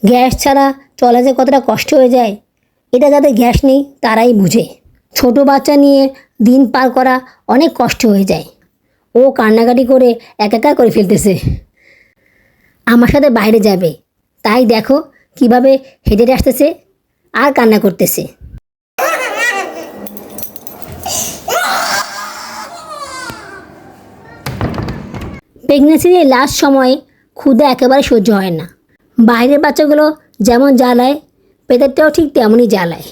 Gas ছাড়া চলা যে কতটা কষ্ট হয়ে যায় এটা যাদের গ্যাস নেই তারাই বুঝে। ছোট বাচ্চা নিয়ে দিন পার করা অনেক কষ্ট হয়ে যায়। ও কান্নাকাটি করে একাকার করে ফেলতেছে। আমার সাথে বাইরে যাবে, তাই দেখো কিভাবে হেঁটে হেঁটে আসতেছে আর কান্না করতেছে। প্রেগনেন্সির এই লাস্ট সময়ে ক্ষুধা একেবারে সহ্য হয় না। বাইরের বাচ্চাগুলো যেমন জ্বালায়, পেটেরটাও ঠিক তেমনই জ্বালায়।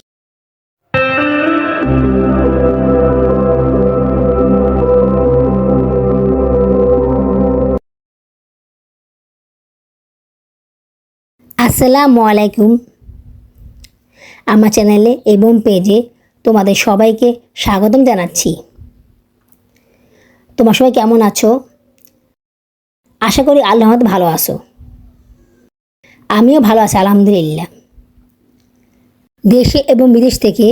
আসসালামু আলাইকুম। আমার চ্যানেলে এবং পেজে তোমাদের সবাইকে স্বাগতম জানাচ্ছি। তোমার সবাই কেমন আছো? আশা করি আল্লাহর রহমতে ভালো আছো। আমিও ভালো আছি আলহামদুলিল্লাহ। দেশে এবং বিদেশ থেকে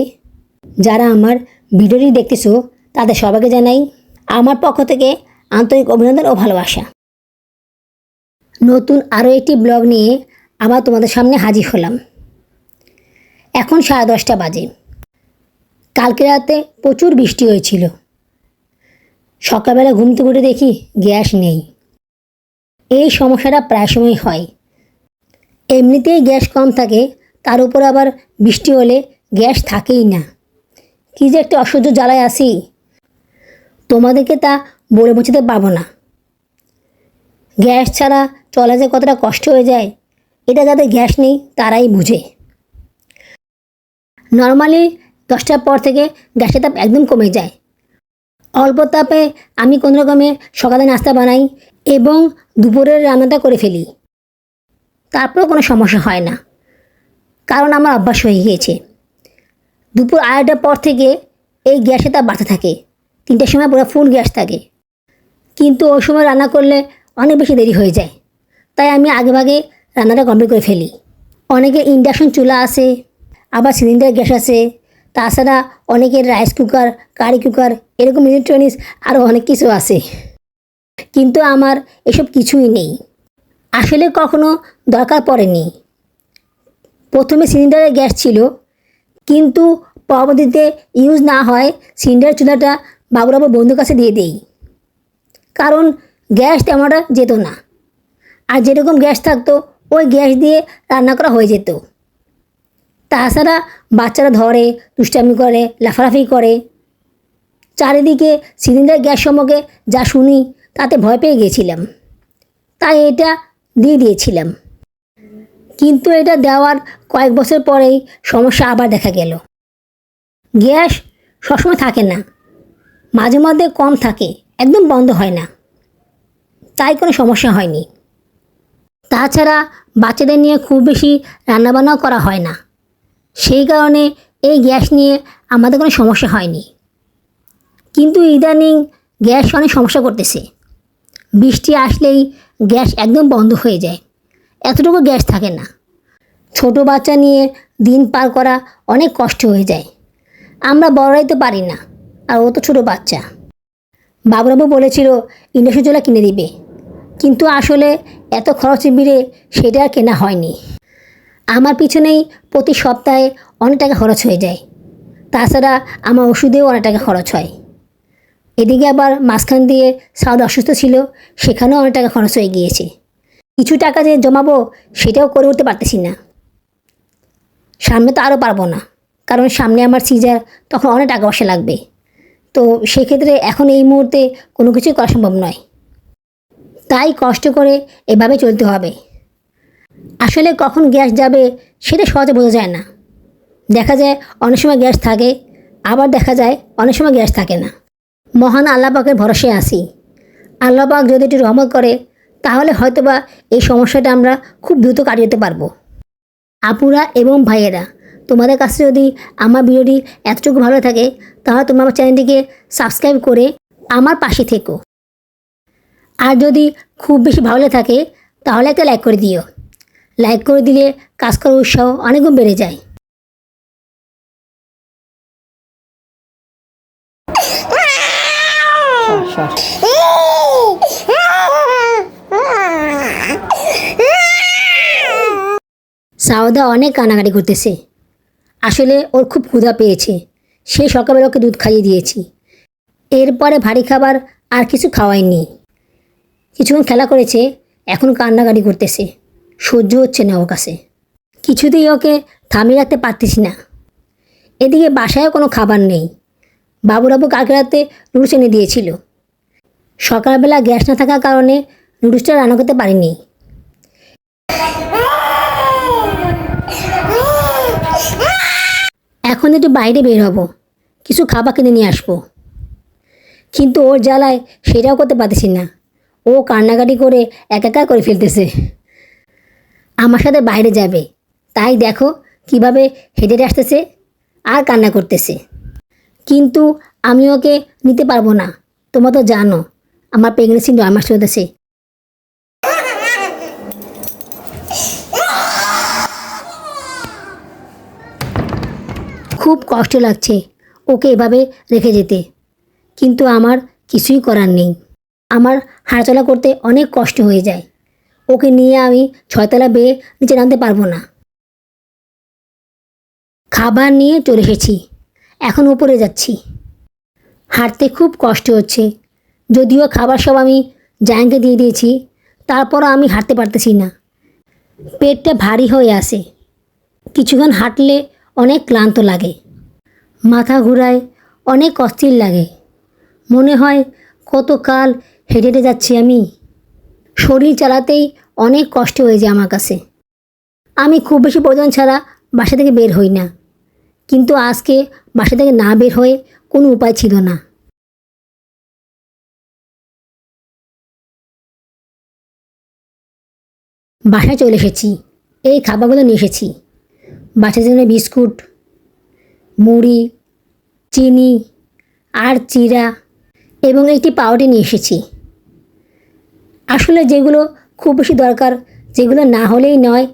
যারা আমার ভিডিওটি দেখতেছো তাদের সবাইকে জানাই আমার পক্ষ থেকে আন্তরিক অভিনন্দন ও ভালোবাসা। নতুন আরও একটি ব্লগ নিয়ে আবার তোমাদের সামনে হাজির হলাম। এখন 10:30 বাজে। কালকে রাতে প্রচুর বৃষ্টি হয়েছিল। সকালবেলা ঘুম থেকে উঠে দেখি গ্যাস নেই। এই সমস্যাটা প্রায় সময় হয়। এমনিতেই গ্যাস কম থাকে, তার উপর আবার বৃষ্টি হলে গ্যাস থাকেই না। কী যে একটা অসহ্য জ্বালায় আসি, তোমাদেরকে তা বলে বোঝাতে পারবো না। গ্যাস ছাড়া চলা যে কতটা কষ্ট হয়ে যায় এটা যাদের গ্যাস নেই তারাই বুঝে। নর্মালি 10টার পর থেকে গ্যাসের তাপ একদম কমে যায়। অল্প তাপে আমি কোনো রকমে সকালে নাস্তা বানাই এবং দুপুরের রান্নাটা করে ফেলি। তারপরেও কোনো সমস্যা হয় না, কারণ আমার অভ্যাস হয়ে গিয়েছে। দুপুর 2:30টার পর থেকে এই গ্যাসের তাপ বাড়তে থাকে। 3টার সময় পুরো ফুল গ্যাস থাকে, কিন্তু ওই সময় রান্না করলে অনেক বেশি দেরি হয়ে যায়। তাই আমি আগেভাগে রান্নাটা কমপ্লিট করে ফেলি। অনেকের ইন্ডাকশন চুলা আছে, আবার সিলিন্ডার গ্যাস আছে, তাছাড়া অনেকের রাইস কুকার, কারি কুকার, এরকম ইলেকট্রনিক্স আরও অনেক কিছু আছে। কিন্তু আমার এসব কিছুই নেই, আসলে কখনো দরকার পড়েনি। প্রথমে সিলিন্ডারের গ্যাস ছিল, কিন্তু পরবর্তীতে ইউজ না হয় সিলিন্ডার চুলাটা বাবুরাবু বন্ধুর কাছে দিয়ে দেই, কারণ গ্যাস তেমনটা যেত না। আর যেরকম গ্যাস থাকতো ওই গ্যাস দিয়ে রান্না করা হয়ে যেত। তাছাড়া বাচ্চারা ধরে, দুষ্টামি করে, লাফালাফি করে। চারিদিকে সিলিন্ডার গ্যাস সম্পর্কে যা শুনি তাতে ভয় পেয়ে গিয়েছিলাম, তাই এটা দিয়ে দিয়েছিলাম। কিন্তু এটা দেওয়ার কয়েক বছর পরেই সমস্যা আবার দেখা গেল। গ্যাস সবসময় থাকে না, মাঝে মধ্যে কম থাকে, একদম বন্ধ হয় না, তাই কোনো সমস্যা হয়নি। তাছাড়া বাচ্চাদের নিয়ে খুব বেশি রান্নাবান্নাও করা হয় না, সেই কারণে এই গ্যাস নিয়ে আমাদের কোনো সমস্যা হয়নি। কিন্তু ইদানিং গ্যাস অনেক সমস্যা করতেছে। বৃষ্টি আসলেই গ্যাস একদম বন্ধ হয়ে যায়, এতটুকু গ্যাস থাকে না। ছোট বাচ্চা নিয়ে দিন পার করা অনেক কষ্ট হয়ে যায়। আমরা বড়রাই তো পারি না, আর ও তো ছোটো বাচ্চা। বাবুরাবু বলেছিল ইন্ডাকশন চুলা কিনে দিবে, কিন্তু আসলে এত খরচের ভিড়ে সেটা আর কেনা হয়নি। আমার পিছনেই প্রতি সপ্তাহে অনেক টাকা খরচ হয়ে যায়। তাছাড়া আমার ওষুধেও অনেক টাকা খরচ হয়। এদিকে আবার মাঝখান দিয়ে সাউদ অসুস্থ ছিল, সেখানেও অনেক টাকা খরচ হয়ে গিয়েছে। কিছু টাকা যে জমাবো সেটাও করে উঠতে পারতেছি না। সামনে তো আরও পারবো না, কারণ সামনে আমার সিজার, তখন অনেক টাকা পয়সা লাগবে। তো সেক্ষেত্রে এখন এই মুহূর্তে কোনো কিছুই করা সম্ভব নয়। তাই কষ্ট করে এভাবে চলতে হবে। আসলে কখন গ্যাস যাবে সেটা সহজে বোঝা যায় না। দেখা যায় অনেক সময় গ্যাস থাকে, আবার দেখা যায় অনেক সময় গ্যাস থাকে না। মহান আল্লাহ পাকের ভরসায় আসি। আল্লাহ পাক যদি একটু রহমত করে তাহলে হয়তোবা এই সমস্যাটা আমরা খুব দ্রুত কাটিয়ে উঠতে পারবো। আপুরা এবং ভাইয়েরা, তোমাদের কাছে যদি আমার ভিডিওটি এতটুকু ভালো থাকে তাহলে তোমরা আমার চ্যানেলটিকে সাবস্ক্রাইব করে আমার পাশে থেকো। আর যদি খুব বেশি ভালো থাকে তাহলে একটা লাইক করে দিও। লাইক করে দিলে কাজ করার উৎসাহ অনেক গুণ বেড়ে যায়। সাউদা অনেক কানাকাটি করতেছে। আসলে ওর খুব ক্ষুধা পেয়েছে। সে সকালবেলা ওকে দুধ খাইয়ে দিয়েছি। এরপরে ভারী খাবার আর কিছু খাওয়াইনি। কিছুক্ষণ খেলা করেছে, এখন কান্নাকাটি করতেছে। সহ্য হচ্ছে না ওর কাছে। কিছুতেই ওকে থামিয়ে রাখতে পারতেছি না। এদিকে বাসায়ও কোনো খাবার নেই। বাবুরাবু কালকে রাতে নুডলস এনে দিয়েছিল। সকালবেলা গ্যাস না থাকার কারণে নুডলসটা রান্না করতে পারিনি। এখন একটু বাইরে বের হব, কিছু খাবার কিনে নিয়ে আসবো। কিন্তু ওর জ্বালায় সেটাও করতে পারতেছি না। ও কান্নাকাটি করে একাকার করে ফেলতেছে। আমার সাথে বাইরে যাবে, তাই দেখো কিভাবে হেঁটে হেঁটে আসতেছে আর কান্না করতেছে। কিন্তু আমি ওকে নিতে পারবো না। তোমরা তো জানো আমার প্রেগনেন্সি 9 মাস চলতেছে। খুব কষ্ট লাগছে ওকে এভাবে রেখে যেতে, কিন্তু আমার কিছুই করার নেই। আমার হাঁটাচলা করতে অনেক কষ্ট হয়ে যায়। ওকে নিয়ে আমি 6 তলা বেয়ে নিচে নামতে পারবো না। খাবার নিয়ে চলে এসেছি, এখন উপরে যাচ্ছি। হাঁটতে খুব কষ্ট হচ্ছে। যদিও খাবার সব আমি জায়ানকে দিয়ে দিয়েছি, তারপরও আমি হাঁটতে পারতেছি না। পেটটা ভারী হয়ে আসে। কিছুক্ষণ হাঁটলে অনেক ক্লান্ত লাগে। মাথা ঘুরায়, অনেক অস্থির লাগে। মনে হয় কতকাল হেঁটে হেঁটে যাচ্ছি আমি। শরীর চালাতেই অনেক কষ্ট হয়ে যায় আমার কাছে। আমি খুব বেশি প্রয়োজন ছাড়া বাসা থেকে বের হই না, কিন্তু আজকে বাসা থেকে না বের হয়ে কোনো উপায় ছিল না। বাসায় চলে এসেছি। এই খাবারগুলো নিয়ে এসেছি। বাচ্চাদের জন্য বিস্কুট, মুড়ি, চিনি আর চিড়া এবং একটি পাউরুটি নিয়ে এসেছি। আসলে যেগুলো খুব বেশি দরকার, যেগুলো না হলেই নয়,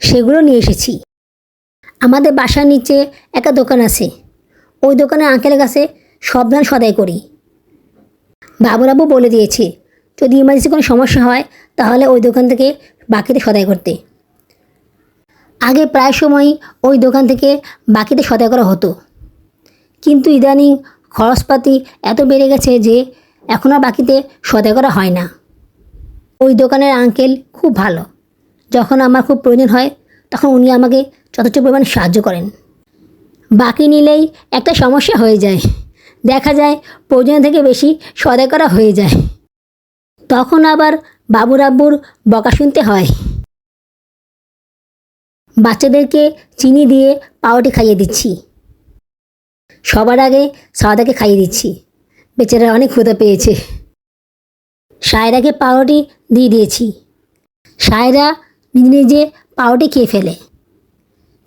সেগুলো নিয়ে এসেছি। আমাদের বাসার নিচে একটা দোকান আছে। ওই দোকানের আঙ্কেলের কাছে সব ধান সদাই করি। বাবুরাবু বলে দিয়েছে যদি ইমার্জেন্সি কোনো সমস্যা হয় তাহলে ওই দোকান থেকে বাকিতে সদাই করতে। আগে প্রায় সময়ই ওই দোকান থেকে বাকিতে সদাই করা হতো, কিন্তু ইদানিং খরচপাতি এত বেড়ে গেছে যে এখন আর বাকিতে সদাই করা হয় না। ওই দোকানের আঙ্কেল খুব ভালো। যখন আমার খুব প্রয়োজন হয় তখন উনি আমাকে যথেষ্ট পরিমাণ সাহায্য করেন। বাকি নিলেই একটা সমস্যা হয়ে যায়, দেখা যায় প্রয়োজন থেকে বেশি সদাই করা হয়ে যায়। তখন আবার বাবুরাব্বুর বকা শুনতে হয়। বাচ্চাদেরকে চিনি দিয়ে পাউরুটি খাইয়ে দিচ্ছি। সবার আগে সাদাকে খাইয়ে দিচ্ছি, বেচারা অনেক ক্ষুধা পেয়েছে। সায়রাকে পাউরুটি দিয়ে দিয়েছি। সায়রা নিজে নিজে পাউরুটি খেয়ে ফেলে,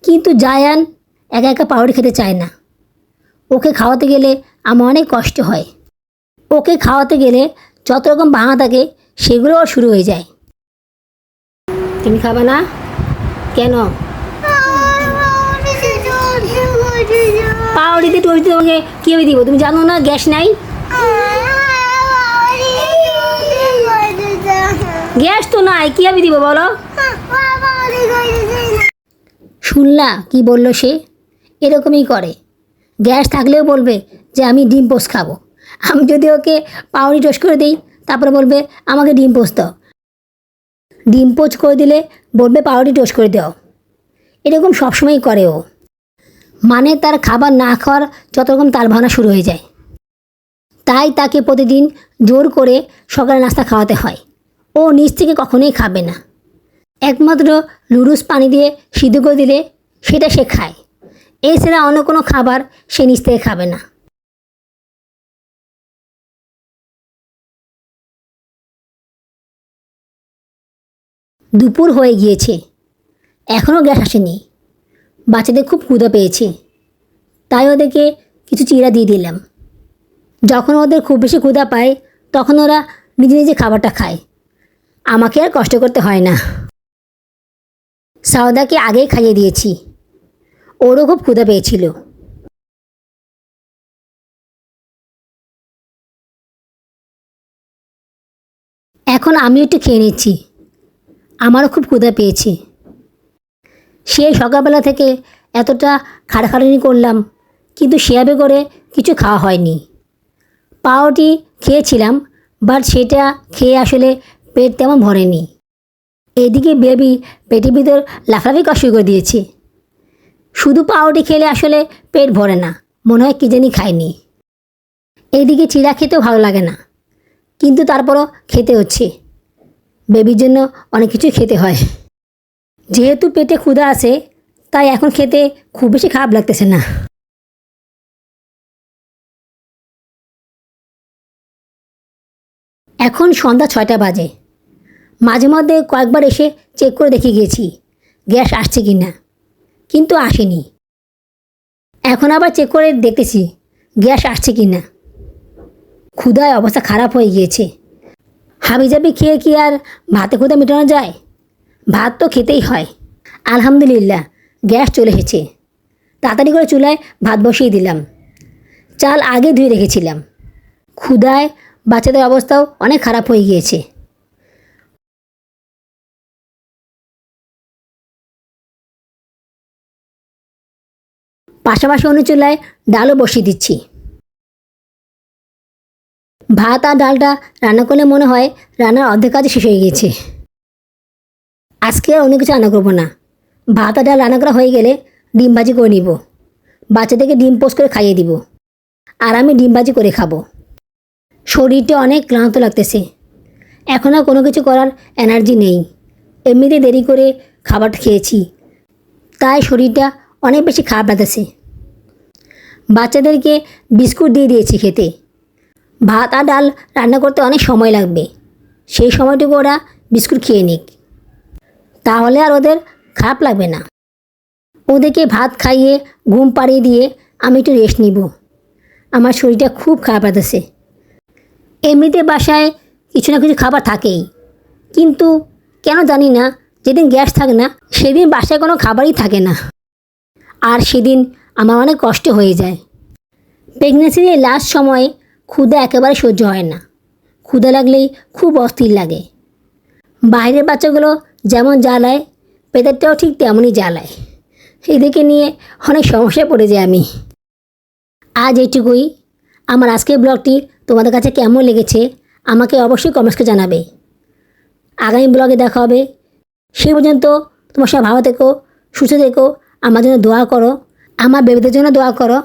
কিন্তু জায়ান একা একা পাউরুটি খেতে চায় না। ওকে খাওয়াতে গেলে আমার অনেক কষ্ট হয়। ওকে খাওয়াতে গেলে যত রকম বাহানা থাকে সেগুলোও শুরু হয়ে যায়। তুমি খাবে না কেন? পাউরুটিতে টুটি তোমাকে কীভাবে দিব? তুমি জানো না গ্যাস নাই? গ্যাস তো নাই, কীভাবে দিব বলো? শুনলা কি বললো সে? এরকমই করে। গ্যাস থাকলেও বলবে যে আমি ডিম পোস্ট খাবো। আমি যদি ওকে পাউরুটি টোস্ট করে দিই তারপরে বলবে আমাকে ডিম পোস্ট দাও। ডিম পোস্ট করে দিলে বলবে পাউরুটি টোস্ট করে দাও। এরকম সবসময়ই করে ও। মানে তার খাবার না খাওয়ার যত রকম তাল ভাবনা শুরু হয়ে যায়। তাই তাকে প্রতিদিন জোর করে সকালে নাস্তা খাওয়াতে হয়। ও নিজ থেকে কখনোই খাবে না। একমাত্র নুডলস পানি দিয়ে সিদ্ধ করে দিলে সেটা সে খায়। এছাড়া অন্য কোনো খাবার সে নিজ থেকে খাবে না। দুপুর হয়ে গিয়েছে, এখনও গ্যাস আসেনি। বাচ্চাদের খুব ক্ষুধা পেয়েছে, তাই ওদেরকে কিছু চিড়া দিয়ে দিলাম। যখন ওদের খুব বেশি ক্ষুধা পায় তখন ওরা নিজে নিজে খাবারটা খায়, আমাকে আর কষ্ট করতে হয় না। সাউদাকে আগেই খাইয়ে দিয়েছি, ওরও খুব ক্ষুধা পেয়েছিল। এখন আমি একটু খেয়ে নিচ্ছি, আমারও খুব ক্ষুধা পেয়েছে। সেই সকালবেলা থেকে এতটা খাটাখাটনি করলাম, কিন্তু সেভাবে করে কিছু খাওয়া হয়নি। পাউরুটি খেয়েছিলাম, বাট সেটা খেয়ে আসলে পেট তেমন ভরেনি। এদিকে বেবি পেটের ভিতর লাফালাফি করা শুরু করে দিয়েছে। শুধু পাউরুটি খেলে আসলে পেট ভরে না, মনে হয় কী জানি খায়নি। এইদিকে চিড়া খেতেও ভালো লাগে না, কিন্তু তারপরও খেতে হচ্ছে। বেবির জন্য অনেক কিছু খেতে হয়। যেহেতু পেটে ক্ষুধা আছে, তাই এখন খেতে খুব বেশি খারাপ লাগতেছে না। এখন সন্ধ্যা 6টা বাজে। মাঝে মধ্যে কয়েকবার এসে চেক করে দেখে গিয়েছি গ্যাস আসছে কি না, কিন্তু আসেনি। এখন আবার চেক করে দেখতেছি গ্যাস আসছে কি না। ক্ষুধায় অবস্থা খারাপ হয়ে গিয়েছে। হাবিজাবি খেয়ে কি আর ভাতে ক্ষুধা মেটানো যায়? ভাত তো খেতেই হয়। আলহামদুলিল্লাহ, গ্যাস চলে এসেছে। তাড়াতাড়ি করে চুলায় ভাত বসিয়ে দিলাম। চাল আগে ধুয়ে রেখেছিলাম। ক্ষুধায় বাচ্চাদের অবস্থাও অনেক খারাপ হয়ে গিয়েছে। পাশাপাশি অন্য চুলায় ডালও বসিয়ে দিচ্ছি। ভাত আর ডালটা রান্না করলে মনে হয় রান্নার অর্ধেক কাজ শেষ হয়ে গিয়েছে। আজকে আর অন্য কিছু রান্না করবো না। ভাত আর ডাল রান্না করা হয়ে গেলে ডিম ভাজি করে নিব। বাচ্চাদেরকে ডিম পোস্ট করে খাইয়ে দিব, আর আমি ডিম ভাজি করে খাবো। শরীরটা অনেক ক্লান্ত লাগতেছে। এখন আর কোনো কিছু করার এনার্জি নেই। এমনিতে দেরি করে খাবারটা খেয়েছি, তাই শরীরটা অনেক বেশি খারাপ লাগতেছে। বাচ্চাদেরকে বিস্কুট দিয়ে দিয়েছি খেতে। ভাত আর ডাল রান্না করতে অনেক সময় লাগবে, সেই সময়টুকু ওরা বিস্কুট খেয়ে নিক, তাহলে আর ওদের খারাপ লাগবে না। ওদেরকে ভাত খাইয়ে ঘুম পাড়িয়ে দিয়ে আমি একটু রেস্ট নিব। আমার শরীরটা খুব খারাপ লাগতেছে। এমনিতে বাসায় কিছু না কিছু খাবার থাকেই, কিন্তু কেন জানি না যেদিন গ্যাস থাকে না সেদিন বাসায় কোনো খাবারই থাকে না, আর সেদিন আমার অনেক কষ্ট হয়ে যায়। প্রেগনেন্সির এই লাস্ট সময়ে ক্ষুধা একেবারে সহ্য হয় না। ক্ষুধা লাগলেই খুব অস্থির লাগে। বাইরের বাচ্চাগুলো যেমন জ্বালায়, পেটেরটাও ঠিক তেমনই জ্বালায়। এদিকে নিয়ে অনেক সমস্যায় পড়ে যাই আমি। আজ এইটুকুই। আমার আজকের ব্লগটি তোমাদের কাছে কেমন লেগেছে আমাকে অবশ্যই কমেন্টসে জানাবে। আগামী ব্লগে দেখা হবে। সেই পর্যন্ত তোমার সব ভালো থেকো, সুস্থ থেকো। আমার জন্য দোয়া করো, আমার বেবিদের জন্য দোয়া করো।